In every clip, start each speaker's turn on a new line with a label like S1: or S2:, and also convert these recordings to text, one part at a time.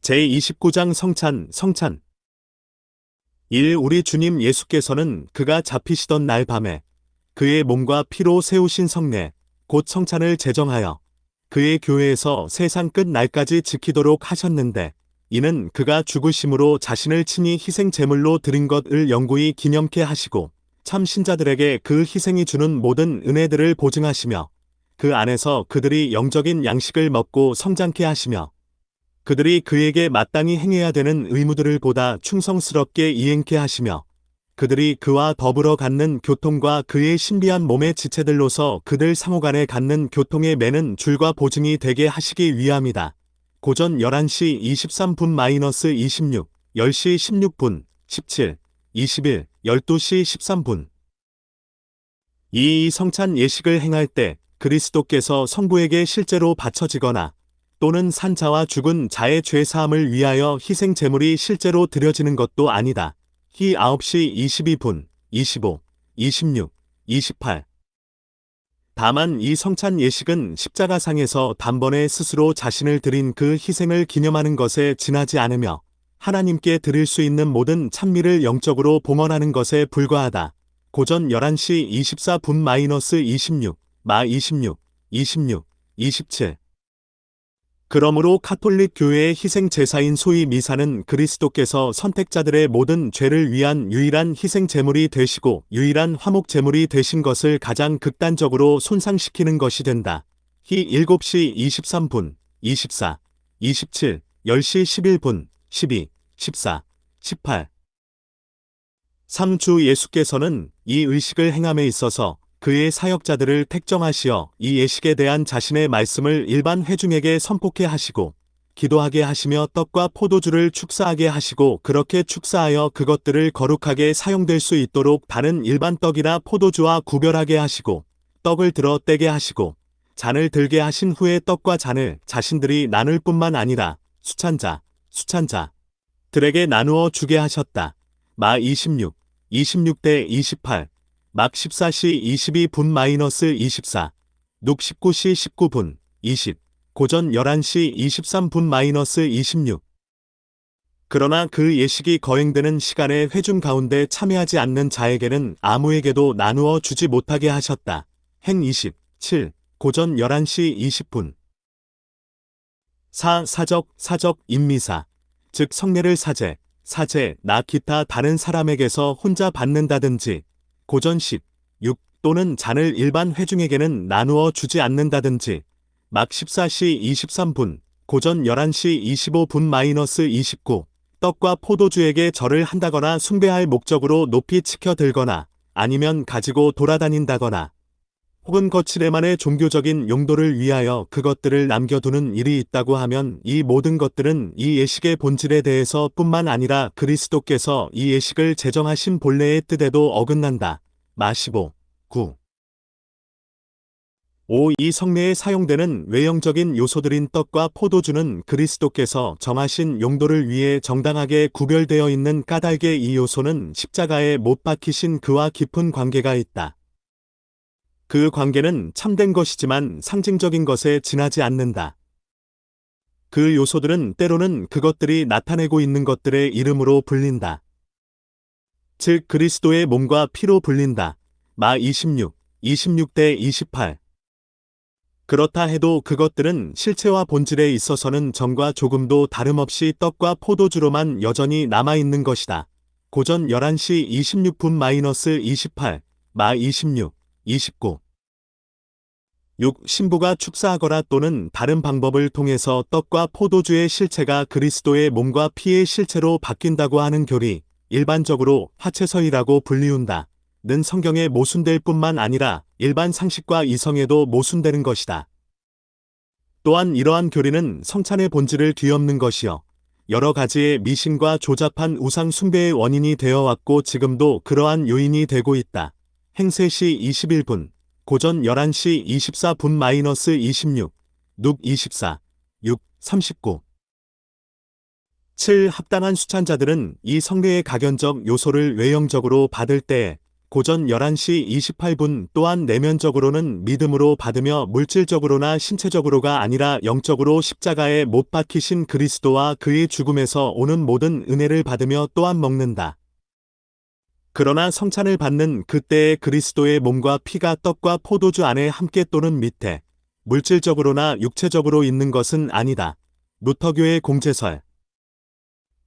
S1: 제29장 성찬 1. 우리 주님 예수께서는 그가 잡히시던 날 밤에 그의 몸과 피로 세우신 성례, 곧 성찬을 제정하여 그의 교회에서 세상 끝 날까지 지키도록 하셨는데, 이는 그가 죽으심으로 자신을 친히 희생 제물로 드린 것을 영구히 기념케 하시고 참 신자들에게 그 희생이 주는 모든 은혜들을 보증하시며 그 안에서 그들이 영적인 양식을 먹고 성장케 하시며 그들이 그에게 마땅히 행해야 되는 의무들을 보다 충성스럽게 이행케 하시며 그들이 그와 더불어 갖는 교통과 그의 신비한 몸의 지체들로서 그들 상호간에 갖는 교통에 매는 줄과 보증이 되게 하시기 위함이다. 고전 11시 23분-26, 10시 16분, 17, 21, 12시 13분. 이 성찬 예식을 행할 때 그리스도께서 성부에게 실제로 바쳐지거나 또는 산 자와 죽은 자의 죄 사함을 위하여 희생 제물이 실제로 드려지는 것도 아니다. 히 9시 22분, 25, 26, 28. 다만 이 성찬 예식은 십자가상에서 단번에 스스로 자신을 드린 그 희생을 기념하는 것에 지나지 않으며 하나님께 드릴 수 있는 모든 찬미를 영적으로 봉헌하는 것에 불과하다. 고전 11시 24분-26, 마 26, 26, 27. 그러므로 카톨릭 교회의 희생 제사인 소위 미사는 그리스도께서 선택자들의 모든 죄를 위한 유일한 희생 제물이 되시고 유일한 화목 제물이 되신 것을 가장 극단적으로 손상시키는 것이 된다. 히 7시 23분, 24, 27, 10시 11분, 12, 14, 18. 3주 예수께서는 이 의식을 행함에 있어서 그의 사역자들을 택정하시어 이 예식에 대한 자신의 말씀을 일반 회중에게 선포케 하시고 기도하게 하시며 떡과 포도주를 축사하게 하시고 그렇게 축사하여 그것들을 거룩하게 사용될 수 있도록 다른 일반 떡이나 포도주와 구별하게 하시고 떡을 들어 떼게 하시고 잔을 들게 하신 후에 떡과 잔을 자신들이 나눌 뿐만 아니라 수찬자들에게 나누어 주게 하셨다. 마 26, 26대 28. 막 14시 22분-24, 눅 19시 19분, 20, 고전 11시 23분-26. 그러나 그 예식이 거행되는 시간에 회중 가운데 참여하지 않는 자에게는 아무에게도 나누어 주지 못하게 하셨다. 행 27, 고전 11시 20분. 사적, 임미사, 즉 성례를 사제, 나 기타 다른 사람에게서 혼자 받는다든지 고전 16 또는 잔을 일반 회중에게는 나누어 주지 않는다든지 막 14시 23분, 고전 11시 25분-29 떡과 포도주에게 절을 한다거나 숭배할 목적으로 높이 치켜 들거나 아니면 가지고 돌아다닌다거나 혹은 거칠에만의 종교적인 용도를 위하여 그것들을 남겨두는 일이 있다고 하면 이 모든 것들은 이 예식의 본질에 대해서 뿐만 아니라 그리스도께서 이 예식을 제정하신 본래의 뜻에도 어긋난다. 마 15, 9. 5. 이 성례에 사용되는 외형적인 요소들인 떡과 포도주는 그리스도께서 정하신 용도를 위해 정당하게 구별되어 있는 까닭의 이 요소는 십자가에 못 박히신 그와 깊은 관계가 있다. 그 관계는 참된 것이지만 상징적인 것에 지나지 않는다. 그 요소들은 때로는 그것들이 나타내고 있는 것들의 이름으로 불린다. 즉 그리스도의 몸과 피로 불린다. 마 26, 26대 28. 그렇다 해도 그것들은 실체와 본질에 있어서는 전과 조금도 다름없이 떡과 포도주로만 여전히 남아있는 것이다. 고전 11시 26분-28, 마 26, 29. 6. 신부가 축사하거나 또는 다른 방법을 통해서 떡과 포도주의 실체가 그리스도의 몸과 피의 실체로 바뀐다고 하는 교리, 일반적으로 화채서이라고 불리운다. 는 성경에 모순될 뿐만 아니라 일반 상식과 이성에도 모순되는 것이다. 또한 이러한 교리는 성찬의 본질을 뒤엎는 것이요 여러 가지의 미신과 조잡한 우상 숭배의 원인이 되어 왔고 지금도 그러한 요인이 되고 있다. 행 3시 21분, 고전 11시 24분-26, 눅 24, 6, 39. 7. 합당한 수찬자들은 이 성례의 각연적 요소를 외형적으로 받을 때에 고전 11시 28분 또한 내면적으로는 믿음으로 받으며 물질적으로나 신체적으로가 아니라 영적으로 십자가에 못 박히신 그리스도와 그의 죽음에서 오는 모든 은혜를 받으며 또한 먹는다. 그러나 성찬을 받는 그때의 그리스도의 몸과 피가 떡과 포도주 안에 함께 또는 밑에 물질적으로나 육체적으로 있는 것은 아니다. 루터교의 공제설.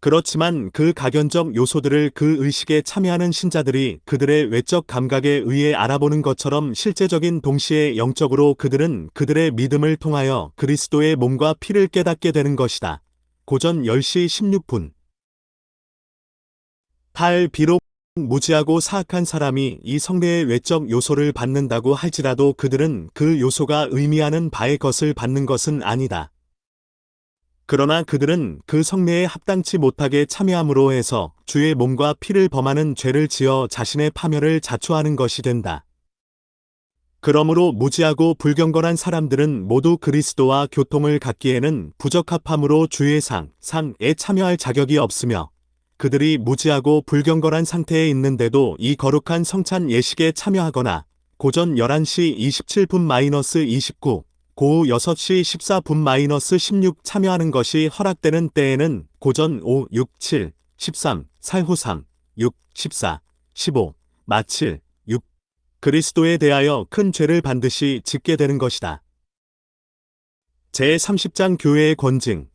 S1: 그렇지만 그 가견적 요소들을 그 의식에 참여하는 신자들이 그들의 외적 감각에 의해 알아보는 것처럼 실제적인 동시에 영적으로 그들은 그들의 믿음을 통하여 그리스도의 몸과 피를 깨닫게 되는 것이다. 고전 10시 16분. 비록 무지하고 사악한 사람이 이 성례의 외적 요소를 받는다고 할지라도 그들은 그 요소가 의미하는 바의 것을 받는 것은 아니다. 그러나 그들은 그 성례에 합당치 못하게 참여함으로 해서 주의 몸과 피를 범하는 죄를 지어 자신의 파멸을 자초하는 것이 된다. 그러므로 무지하고 불경건한 사람들은 모두 그리스도와 교통을 갖기에는 부적합함으로 주의 상에 참여할 자격이 없으며 그들이 무지하고 불경건한 상태에 있는데도 이 거룩한 성찬 예식에 참여하거나 고전 11시 27분-29 고후 6시 14분-16 참여하는 것이 허락되는 때에는 고전 5, 6, 7, 13, 살후 3, 6, 14, 15, 마 7, 6 그리스도에 대하여 큰 죄를 반드시 짓게 되는 것이다. 제30장 교회의 권징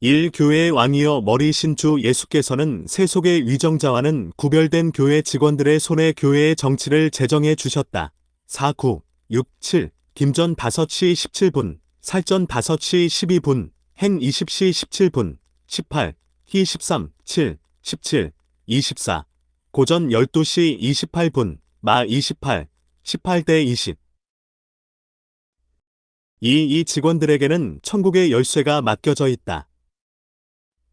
S1: 1. 교회의 왕이여 머리이신 주 예수께서는 세속의 위정자와는 구별된 교회 직원들의 손에 교회의 정치를 제정해 주셨다. 4, 9, 6, 7, 김전 5시 17분, 살전 5시 12분, 행 20시 17분, 18, 희 13, 7, 17, 24, 고전 12시 28분, 마 28, 18대 20. 이 직원들에게는 천국의 열쇠가 맡겨져 있다.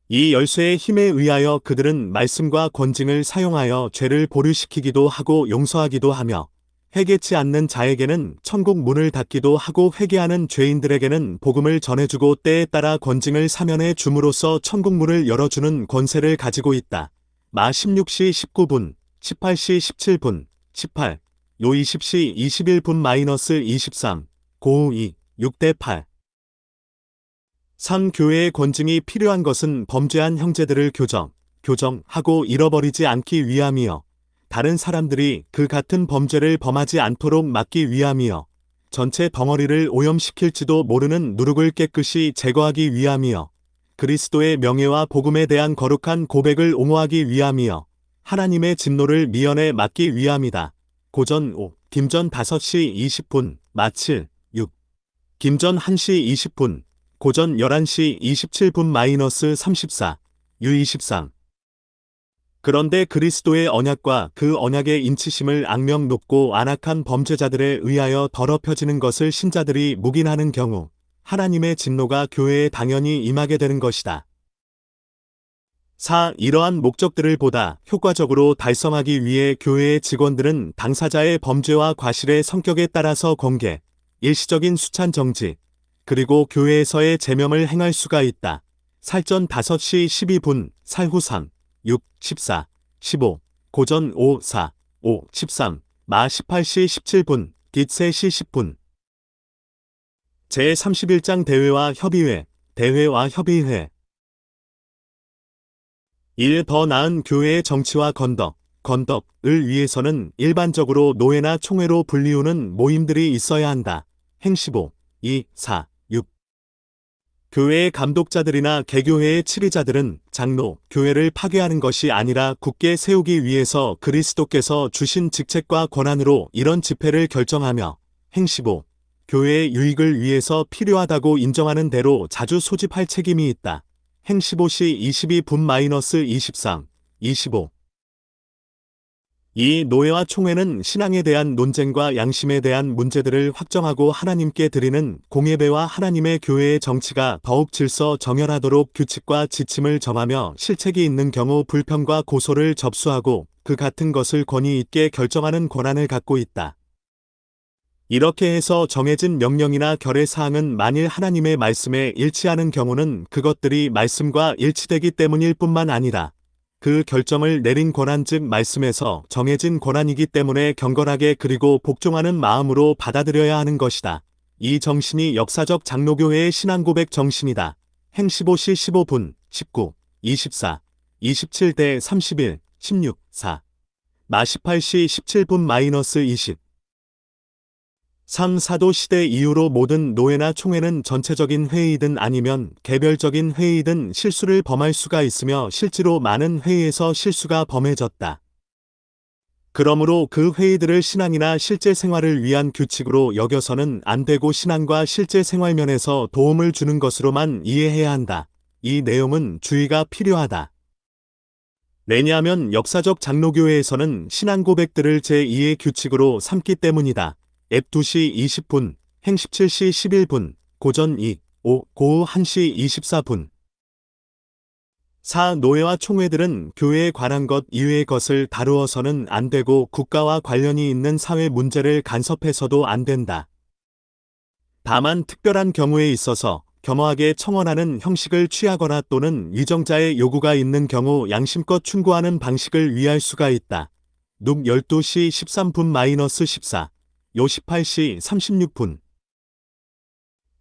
S1: 이 열쇠의 힘에 의하여 그들은 말씀과 권징을 사용하여 죄를 보류시키기도 하고 용서하기도 하며 회개치 않는 자에게는 천국 문을 닫기도 하고 회개하는 죄인들에게는 복음을 전해주고 때에 따라 권징을 사면해 줌으로써 천국 문을 열어주는 권세를 가지고 있다. 마 16시 19분, 18시 17분, 18, 요 20시 21분-23, 고우 2, 6대 8. 교회의 권징이 필요한 것은 범죄한 형제들을 교정하고 잃어버리지 않기 위함이요. 다른 사람들이 그 같은 범죄를 범하지 않도록 막기 위함이요. 전체 덩어리를 오염시킬지도 모르는 누룩을 깨끗이 제거하기 위함이요. 그리스도의 명예와 복음에 대한 거룩한 고백을 옹호하기 위함이요. 하나님의 진노를 미연에 막기 위함이다. 고전 5, 김전 5시 20분, 마 7, 6. 김전 1시 20분, 고전 11시 27분-34, 유 23. 그런데 그리스도의 언약과 그 언약의 인치심을 악명 높고 안악한 범죄자들에 의하여 더럽혀지는 것을 신자들이 묵인하는 경우 하나님의 진노가 교회에 당연히 임하게 되는 것이다. 4. 이러한 목적들을 보다 효과적으로 달성하기 위해 교회의 직원들은 당사자의 범죄와 과실의 성격에 따라서 공개, 일시적인 수찬 정지, 그리고 교회에서의 제명을 행할 수가 있다. 살전 5시 12분, 살후 3, 6, 14, 15, 고전 5, 4, 5, 13, 마 18시 17분, 깃 3시 10분. 제31장 대회와 협의회, 대회와 협의회. 1. 더 나은 교회의 정치와 건덕을 위해서는 일반적으로 노회나 총회로 불리우는 모임들이 있어야 한다. 행 15, 2, 4, 6. 교회의 감독자들이나 개교회의 치리자들은 장로, 교회를 파괴하는 것이 아니라 굳게 세우기 위해서 그리스도께서 주신 직책과 권한으로 이런 집회를 결정하며 행 15. 교회의 유익을 위해서 필요하다고 인정하는 대로 자주 소집할 책임이 있다. 행 15시 22분-23, 25. 이 노회와 총회는 신앙에 대한 논쟁과 양심에 대한 문제들을 확정하고 하나님께 드리는 공예배와 하나님의 교회의 정치가 더욱 질서 정연하도록 규칙과 지침을 정하며 실책이 있는 경우 불평과 고소를 접수하고 그 같은 것을 권위 있게 결정하는 권한을 갖고 있다. 이렇게 해서 정해진 명령이나 결의사항은 만일 하나님의 말씀에 일치하는 경우는 그것들이 말씀과 일치되기 때문일 뿐만 아니라 그 결정을 내린 권한 즉 말씀에서 정해진 권한이기 때문에 경건하게 그리고 복종하는 마음으로 받아들여야 하는 것이다. 이 정신이 역사적 장로교회의 신앙고백 정신이다. 행 15시 15분, 19, 24, 27대 31, 16, 4. 마 18시 17분 20. 3. 사도 시대 이후로 모든 노회나 총회는 전체적인 회의든 아니면 개별적인 회의든 실수를 범할 수가 있으며 실제로 많은 회의에서 실수가 범해졌다. 그러므로 그 회의들을 신앙이나 실제 생활을 위한 규칙으로 여겨서는 안 되고 신앙과 실제 생활 면에서 도움을 주는 것으로만 이해해야 한다. 이 내용은 주의가 필요하다. 왜냐하면 역사적 장로교회에서는 신앙 고백들을 제2의 규칙으로 삼기 때문이다. 앱 2시 20분, 행 17시 11분, 고전 2, 5, 고후 1시 24분. 4. 노회와 총회들은 교회에 관한 것 이외의 것을 다루어서는 안 되고 국가와 관련이 있는 사회 문제를 간섭해서도 안 된다. 다만 특별한 경우에 있어서 겸허하게 청원하는 형식을 취하거나 또는 위정자의 요구가 있는 경우 양심껏 충고하는 방식을 위할 수가 있다. 눅 12시 13분-14, 요 18시 36분.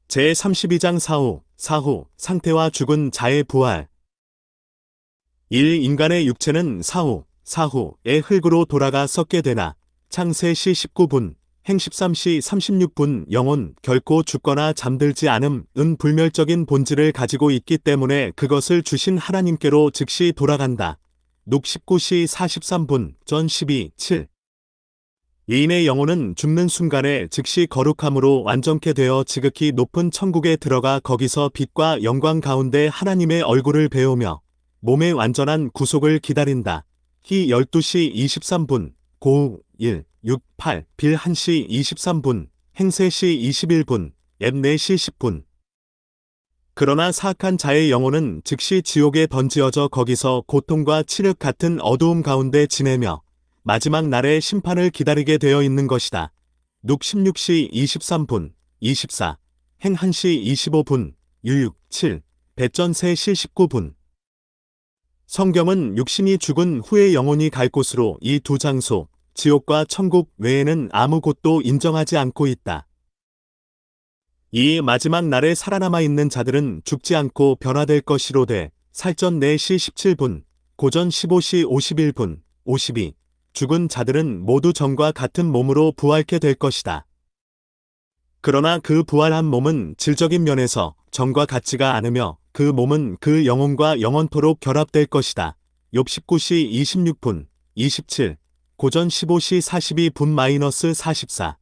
S1: 제32장 사후, 상태와 죽은 자의 부활. 1. 인간의 육체는 사후의 흙으로 돌아가 썩게 되나. 창세시 19분, 행 13시 36분. 영혼 결코 죽거나 잠들지 않음은 불멸적인 본질을 가지고 있기 때문에 그것을 주신 하나님께로 즉시 돌아간다. 눅 19시 43분, 전 12, 7. 이인의 영혼은 죽는 순간에 즉시 거룩함으로 완전케 되어 지극히 높은 천국에 들어가 거기서 빛과 영광 가운데 하나님의 얼굴을 배우며 몸의 완전한 구속을 기다린다. 히 12시 23분, 고우 1, 6, 8, 빌 1시 23분, 행 3시 21분, 앱 4시 10분. 그러나 사악한 자의 영혼은 즉시 지옥에 던지어져 거기서 고통과 칠흑 같은 어두움 가운데 지내며 마지막 날의 심판을 기다리게 되어 있는 것이다. 눅 16시 23분, 24, 행 1시 25분, 유6, 7, 배전 3시 19분. 성경은 육신이 죽은 후에 영혼이 갈 곳으로 이 두 장소, 지옥과 천국 외에는 아무 곳도 인정하지 않고 있다. 이 마지막 날에 살아남아 있는 자들은 죽지 않고 변화될 것이로되 살전 4시 17분, 고전 15시 51분, 52. 죽은 자들은 모두 전과 같은 몸으로 부활케 될 것이다. 그러나 그 부활한 몸은 질적인 면에서 전과 같지가 않으며 그 몸은 그 영혼과 영원토록 결합될 것이다. 욥 19시 26분, 27, 고전 15시 42분-44.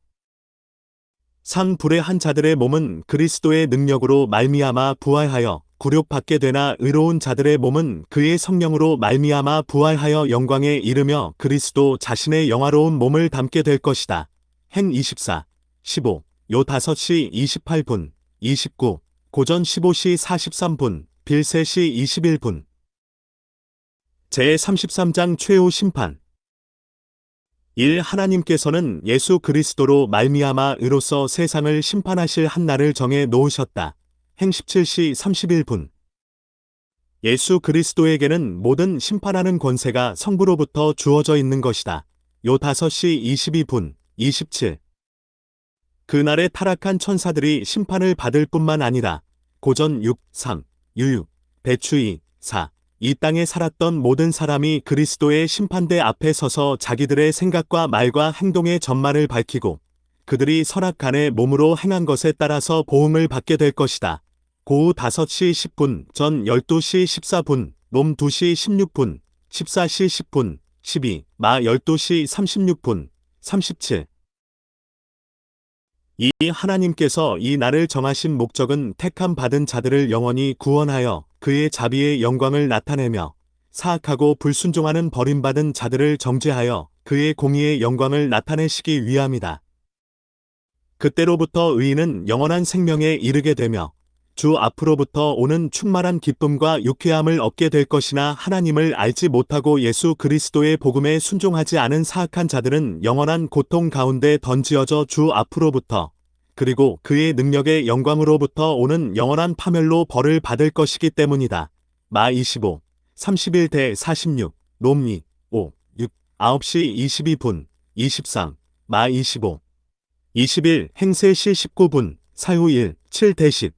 S1: 3. 불의 한 자들의 몸은 그리스도의 능력으로 말미암아 부활하여 굴욕받게 되나 의로운 자들의 몸은 그의 성령으로 말미암아 부활하여 영광에 이르며 그리스도 자신의 영화로운 몸을 담게 될 것이다. 행 24, 15, 요 5시 28분, 29, 고전 15시 43분, 빌 3시 21분. 제33장 최후 심판. 1. 하나님께서는 예수 그리스도로 말미암아 의로서 세상을 심판하실 한 날을 정해 놓으셨다. 행 17시 31분. 예수 그리스도에게는 모든 심판하는 권세가 성부로부터 주어져 있는 것이다. 요 5시 22분, 27. 그날에 타락한 천사들이 심판을 받을 뿐만 아니라 고전 6, 3, 유6, 배추 2, 4. 이 땅에 살았던 모든 사람이 그리스도의 심판대 앞에 서서 자기들의 생각과 말과 행동의 전말을 밝히고 그들이 선악간에 몸으로 행한 것에 따라서 보응을 받게 될 것이다. 고우 5시 10분, 전 12시 14분, 놈 2시 16분, 14시 10분, 12, 마 12시 36분, 37. 이 하나님께서 이 날을 정하신 목적은 택함 받은 자들을 영원히 구원하여 그의 자비의 영광을 나타내며 사악하고 불순종하는 버림받은 자들을 정죄하여 그의 공의의 영광을 나타내시기 위함이다. 그때로부터 의인은 영원한 생명에 이르게 되며 주 앞으로부터 오는 충만한 기쁨과 유쾌함을 얻게 될 것이나 하나님을 알지 못하고 예수 그리스도의 복음에 순종하지 않은 사악한 자들은 영원한 고통 가운데 던지어져 주 앞으로부터 그리고 그의 능력의 영광으로부터 오는 영원한 파멸로 벌을 받을 것이기 때문이다. 마 25, 31대 46, 롬2, 5, 6, 9시 22분, 23, 마 25. 21, 행세 시 19분, 사후 1, 7대 10.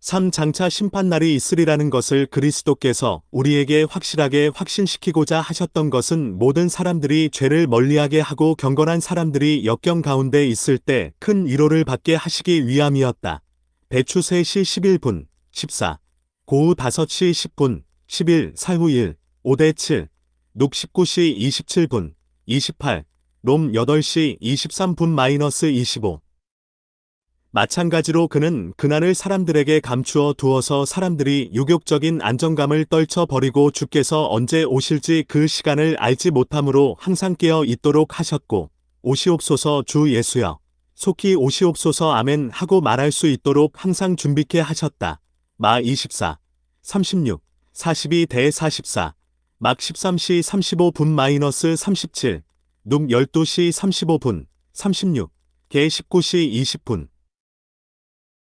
S1: 3장차 심판날이 있으리라는 것을 그리스도께서 우리에게 확실하게 확신시키고자 하셨던 것은 모든 사람들이 죄를 멀리하게 하고 경건한 사람들이 역경 가운데 있을 때 큰 위로를 받게 하시기 위함이었다. 배추 3시 11분, 14, 고우 5시 10분, 11, 사후 1, 5대 7, 녹 19시 27분, 28, 롬 8시 23분 25. 마찬가지로 그는 그날을 사람들에게 감추어 두어서 사람들이 유욕적인 안정감을 떨쳐버리고 주께서 언제 오실지 그 시간을 알지 못함으로 항상 깨어 있도록 하셨고, 오시옵소서 주 예수여, 속히 오시옵소서 아멘 하고 말할 수 있도록 항상 준비케 하셨다. 마 24, 36, 42대 44, 막 13시 35분 37, 눅 12시 35분, 36, 개 19시 20분.